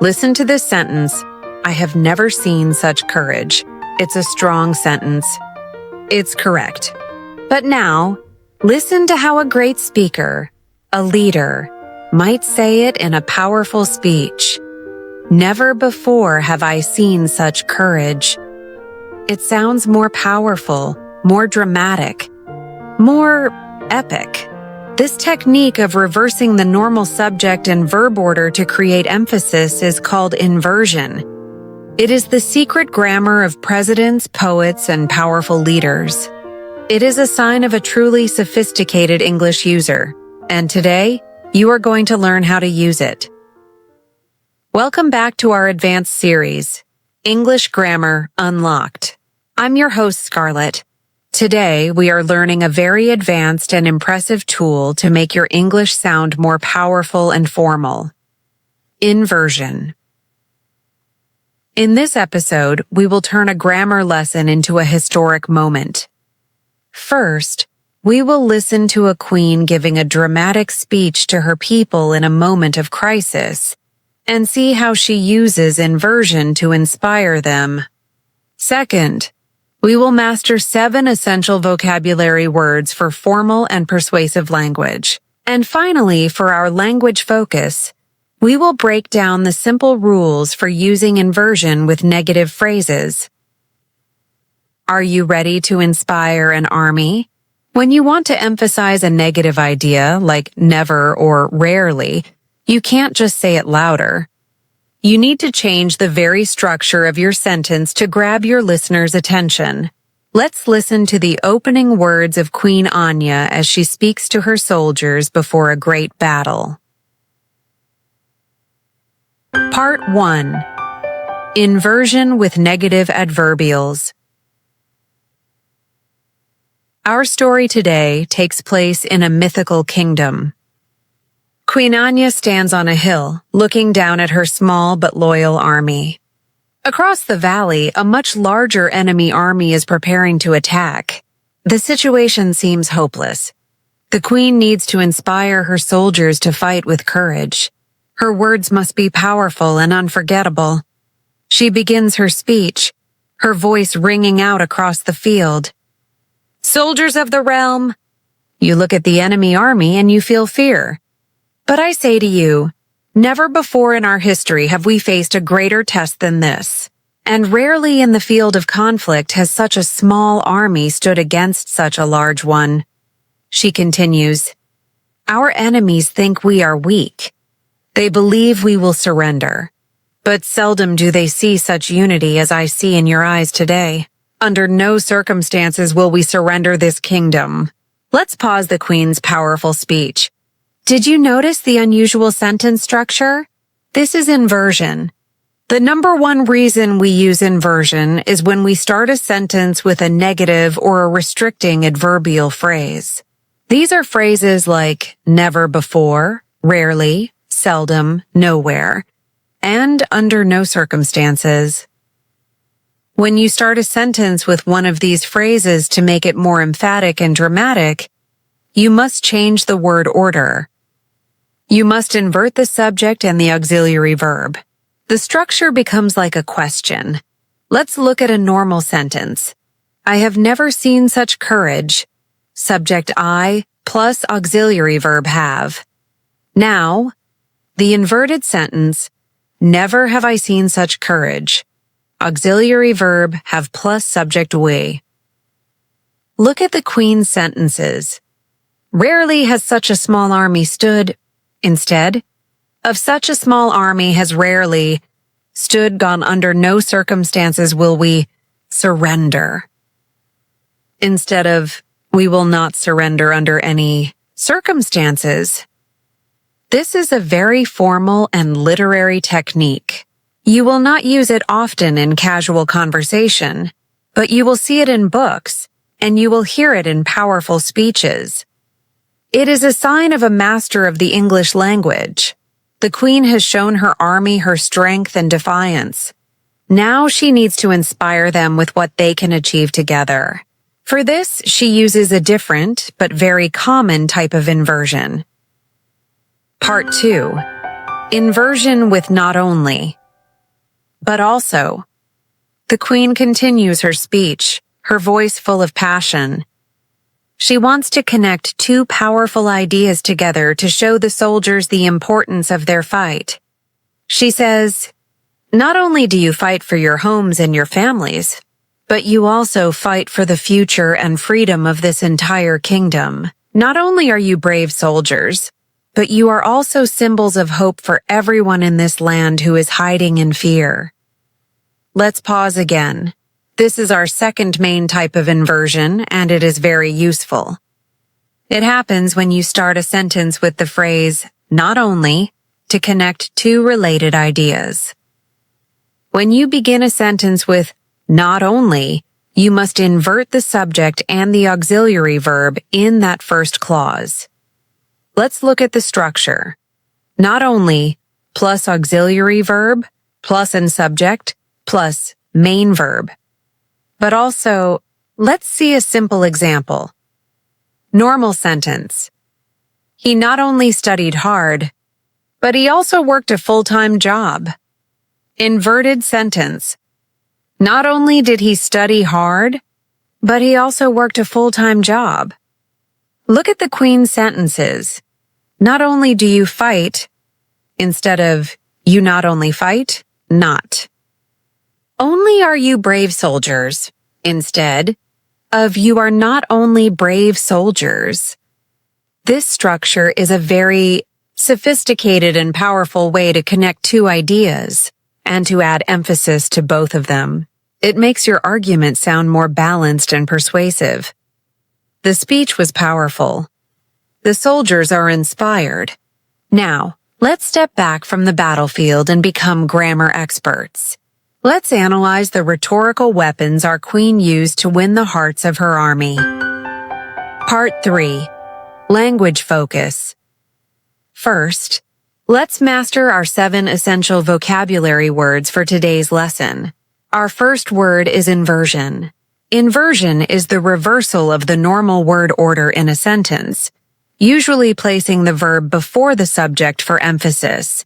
Listen to this sentence. I have never seen such courage. It's a strong sentence. It's correct. But now, listen to how a great speaker, a leader, might say it in a powerful speech. Never before have I seen such courage. It sounds more powerful, more dramatic, more epic. This technique of reversing the normal subject and verb order to create emphasis is called inversion. It is the secret grammar of presidents, poets, and powerful leaders. It is a sign of a truly sophisticated English user, and today, you are going to learn how to use it. Welcome back to our advanced series, English Grammar Unlocked. I'm your host, Scarlett. Today, we are learning a very advanced and impressive tool to make your English sound more powerful and formal. Inversion. In this episode, we will turn a grammar lesson into a historic moment. First, we will listen to a queen giving a dramatic speech to her people in a moment of crisis, and see how she uses inversion to inspire them. Second, we will master 7 essential vocabulary words for formal and persuasive language. And finally, for our language focus, we will break down the simple rules for using inversion with negative phrases. Are you ready to inspire an army? When you want to emphasize a negative idea, like never or rarely, you can't just say it louder. You need to change the very structure of your sentence to grab your listener's attention. Let's listen to the opening words of Queen Anya as she speaks to her soldiers before a great battle. Part 1. Inversion with negative adverbials. Our story today takes place in a mythical kingdom. Queen Anya stands on a hill, looking down at her small but loyal army. Across the valley, a much larger enemy army is preparing to attack. The situation seems hopeless. The queen needs to inspire her soldiers to fight with courage. Her words must be powerful and unforgettable. She begins her speech, her voice ringing out across the field. Soldiers of the realm! You look at the enemy army and you feel fear. But I say to you, never before in our history have we faced a greater test than this, and rarely in the field of conflict has such a small army stood against such a large one. She continues, our enemies think we are weak. They believe we will surrender, but seldom do they see such unity as I see in your eyes today. Under no circumstances will we surrender this kingdom. Let's pause the Queen's powerful speech. Did you notice the unusual sentence structure? This is inversion. The number one reason we use inversion is when we start a sentence with a negative or a restricting adverbial phrase. These are phrases like never before, rarely, seldom, nowhere, and under no circumstances. When you start a sentence with one of these phrases to make it more emphatic and dramatic, you must change the word order. You must invert the subject and the auxiliary verb. The structure becomes like a question. Let's look at a normal sentence. I have never seen such courage. Subject I plus auxiliary verb have. Now, the inverted sentence, never have I seen such courage. Auxiliary verb have plus subject we. Look at the Queen's sentences. Rarely has such a small army stood. Instead, of such a small army has rarely stood gone under no circumstances will we surrender. Instead of we will not surrender under any circumstances. This is a very formal and literary technique. You will not use it often in casual conversation, but you will see it in books, and you will hear it in powerful speeches. It is a sign of a master of the English language. The Queen has shown her army her strength and defiance. Now she needs to inspire them with what they can achieve together. For this, she uses a different, but very common type of inversion. Part 2. Inversion with not only, but also. The Queen continues her speech, her voice full of passion. She wants to connect two powerful ideas together to show the soldiers the importance of their fight. She says, "Not only do you fight for your homes and your families, but you also fight for the future and freedom of this entire kingdom. Not only are you brave soldiers, but you are also symbols of hope for everyone in this land who is hiding in fear." Let's pause again. This is our second main type of inversion, and it is very useful. It happens when you start a sentence with the phrase, "not only," to connect two related ideas. When you begin a sentence with "not only," you must invert the subject and the auxiliary verb in that first clause. Let's look at the structure. Not only plus auxiliary verb plus and subject plus main verb. But also, let's see a simple example. Normal sentence. He not only studied hard, but he also worked a full-time job. Inverted sentence. Not only did he study hard, but he also worked a full-time job. Look at the Queen's sentences. Not only do you fight, instead of you not only fight, not. Only are you brave soldiers, instead of you are not only brave soldiers. This structure is a very sophisticated and powerful way to connect two ideas and to add emphasis to both of them. It makes your argument sound more balanced and persuasive. The speech was powerful. The soldiers are inspired. Now, let's step back from the battlefield and become grammar experts. Let's analyze the rhetorical weapons our Queen used to win the hearts of her army. Part 3. Language focus. First, let's master our 7 essential vocabulary words for today's lesson. Our first word is inversion. Inversion is the reversal of the normal word order in a sentence, usually placing the verb before the subject for emphasis.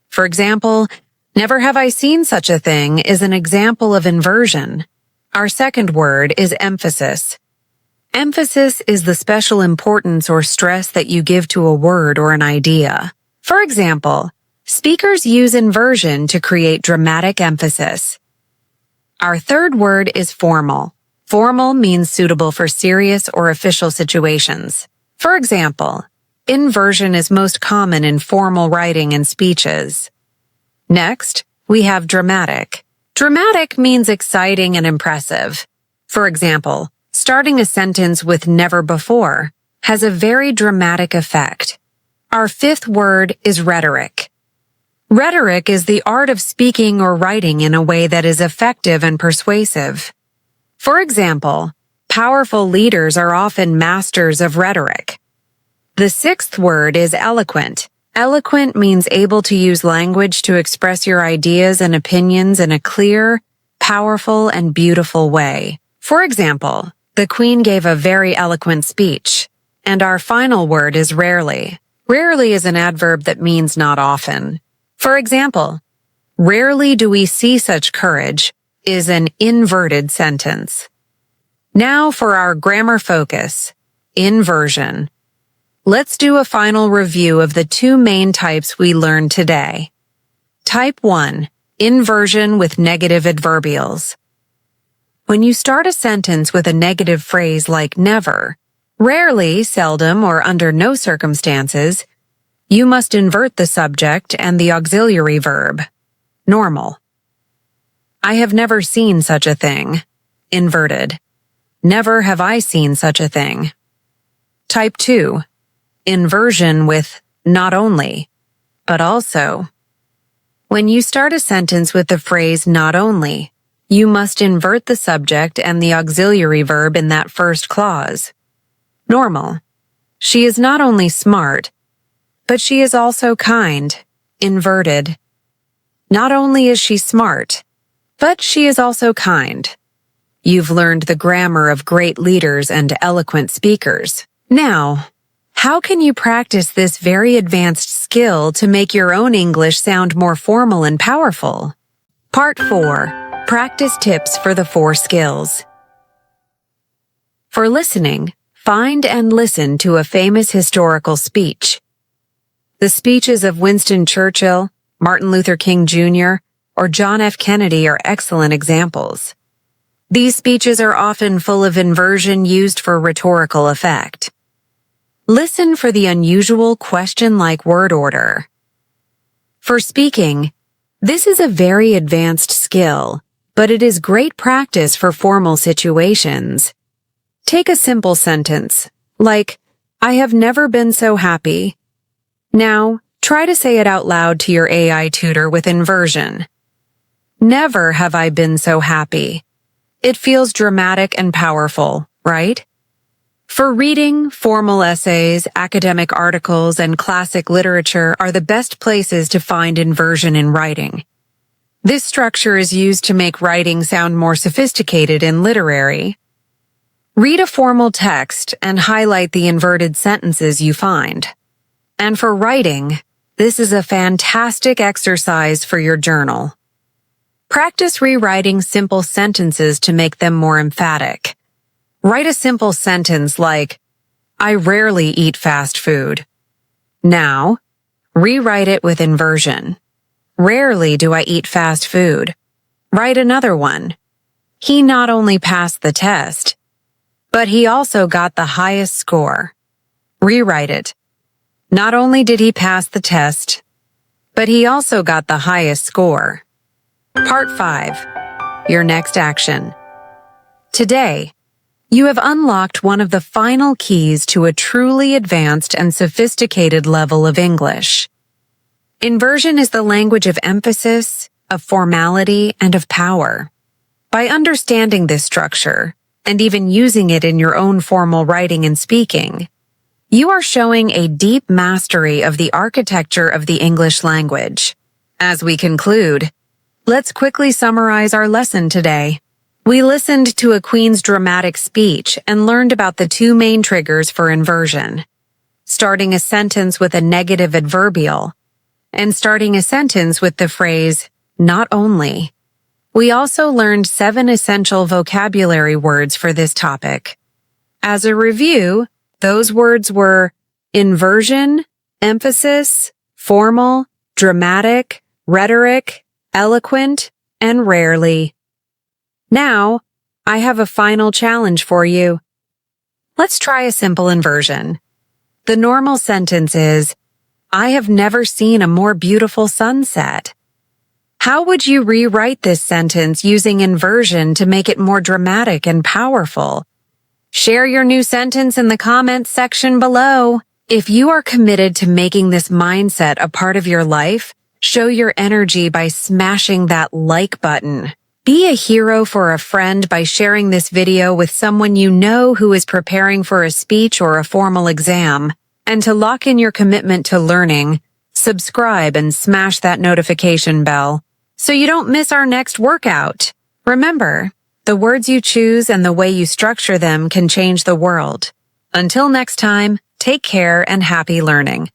For example, "Never have I seen such a thing" is an example of inversion. Our second word is emphasis. Emphasis is the special importance or stress that you give to a word or an idea. For example, speakers use inversion to create dramatic emphasis. Our third word is formal. Formal means suitable for serious or official situations. For example, inversion is most common in formal writing and speeches. Next, we have dramatic. Dramatic means exciting and impressive. For example, starting a sentence with "never before" has a very dramatic effect. Our fifth word is rhetoric. Rhetoric is the art of speaking or writing in a way that is effective and persuasive. For example, powerful leaders are often masters of rhetoric. The sixth word is eloquent. Eloquent means able to use language to express your ideas and opinions in a clear, powerful, and beautiful way. For example, the Queen gave a very eloquent speech. And our final word is rarely. Rarely is an adverb that means not often. For example, "Rarely do we see such courage" is an inverted sentence. Now for our grammar focus, inversion. Let's do a final review of the 2 main types we learned today. Type 1, inversion with negative adverbials. When you start a sentence with a negative phrase like never, rarely, seldom, or under no circumstances, you must invert the subject and the auxiliary verb. Normal. I have never seen such a thing. Inverted. Never have I seen such a thing. Type 2. Inversion with not only, but also. When you start a sentence with the phrase not only, you must invert the subject and the auxiliary verb in that first clause. Normal. She is not only smart, but she is also kind. Inverted. Not only is she smart, but she is also kind. You've learned the grammar of great leaders and eloquent speakers. Now, How can you practice this very advanced skill to make your own English sound more formal and powerful? Part 4. Practice tips for the 4 skills. For listening, find and listen to a famous historical speech. The speeches of Winston Churchill, Martin Luther King Jr., or John F. Kennedy are excellent examples. These speeches are often full of inversion used for rhetorical effect. Listen for the unusual question-like word order. For speaking, this is a very advanced skill, but it is great practice for formal situations. Take a simple sentence, like, I have never been so happy. Now, try to say it out loud to your AI tutor with inversion. Never have I been so happy. It feels dramatic and powerful, right? For reading, formal essays, academic articles, and classic literature are the best places to find inversion in writing. This structure is used to make writing sound more sophisticated and literary. Read a formal text and highlight the inverted sentences you find. And for writing, this is a fantastic exercise for your journal. Practice rewriting simple sentences to make them more emphatic. Write a simple sentence like, I rarely eat fast food. Now, rewrite it with inversion. Rarely do I eat fast food. Write another one. He not only passed the test, but he also got the highest score. Rewrite it. Not only did he pass the test, but he also got the highest score. Part 5. Your next action. Today, you have unlocked one of the final keys to a truly advanced and sophisticated level of English. Inversion is the language of emphasis, of formality, and of power. By understanding this structure, and even using it in your own formal writing and speaking, you are showing a deep mastery of the architecture of the English language. As we conclude, let's quickly summarize our lesson today. We listened to a queen's dramatic speech and learned about the 2 main triggers for inversion. Starting a sentence with a negative adverbial, and starting a sentence with the phrase, not only. We also learned 7 essential vocabulary words for this topic. As a review, those words were inversion, emphasis, formal, dramatic, rhetoric, eloquent, and rarely. Now, I have a final challenge for you. Let's try a simple inversion. The normal sentence is, I have never seen a more beautiful sunset. How would you rewrite this sentence using inversion to make it more dramatic and powerful? Share your new sentence in the comments section below. If you are committed to making this mindset a part of your life, show your energy by smashing that like button. Be a hero for a friend by sharing this video with someone you know who is preparing for a speech or a formal exam. And to lock in your commitment to learning, subscribe and smash that notification bell so you don't miss our next workout. Remember, the words you choose and the way you structure them can change the world. Until next time, take care and happy learning.